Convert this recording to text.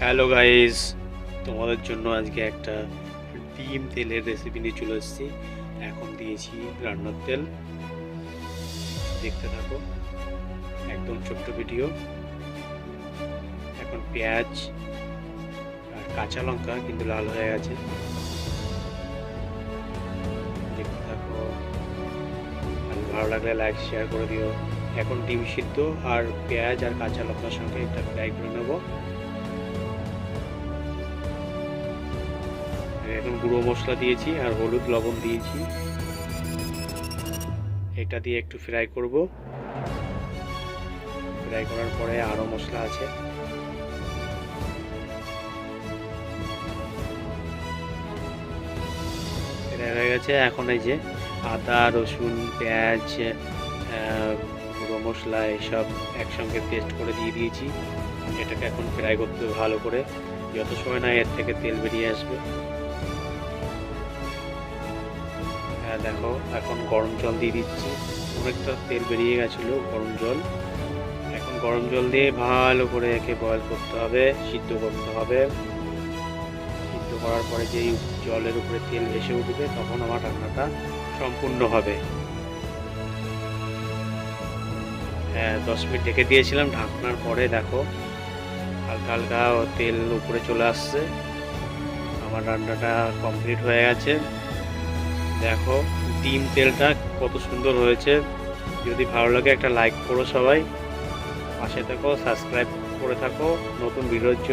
Hello guys, তোমাদের জন্য আজকে একটা ডিম তেলের রেসিপি নিয়ে চলে এসেছি। এখন দিয়েছি রান্নার তেল, দেখতে থাকো। একদম ছোট্ট ভিডিও। এখন পেঁয়াজ আর কাঁচা লঙ্কা কিন্তু লাল হয়ে গেছে, দেখতে থাকো। আর ভালো লাগলে লাইক শেয়ার করে দিও। এখন ডিম সিদ্ধ আর পেঁয়াজ আর কাঁচা লঙ্কার সঙ্গে একটা ফ্রাই করে নেবো। এখন গুঁড়ো মশলা দিয়েছি আর হলুদ লবণ দিয়েছি, এটা দিয়ে একটু ফ্রাই করব। ফ্রাই করার পরে আরও মশলা আছে, ফ্রাই হয়ে গেছে। এখন এই যে আদা রসুন পেঁয়াজ গুঁড়ো মশলা এসব একসঙ্গে পেস্ট করে দিয়ে দিয়েছি। এটাকে এখন ফ্রাই করতে হবে ভালো করে, যত সময় না এর থেকে তেল বেরিয়ে আসবে। হ্যাঁ দেখো, এখন গরম জল দিয়ে দিচ্ছি। অনেকটা তেল বেরিয়ে গেছিলো, গরম জল। এখন গরম জল দিয়ে ভালো করে একে বয়েল করতে হবে, সিদ্ধ করতে হবে। সিদ্ধ করার পরে যেই জলের উপরে তেল ভেসে উঠবে তখন আমার রান্নাটা সম্পূর্ণ হবে। হ্যাঁ, 10 মিনিট ঢেকে দিয়েছিলাম। ঢাকনার পরে দেখো হালকা হালকা তেল উপরে চলে আসছে। আমার রান্নাটা কমপ্লিট হয়ে গেছে। দেখো ডিম তেলটা কত সুন্দর হয়েছে। যদি ভালো লাগে একটা লাইক করো সবাই, পাশে থাকো, সাবস্ক্রাইব করে থাকো নতুন ভিডিওর জন্য।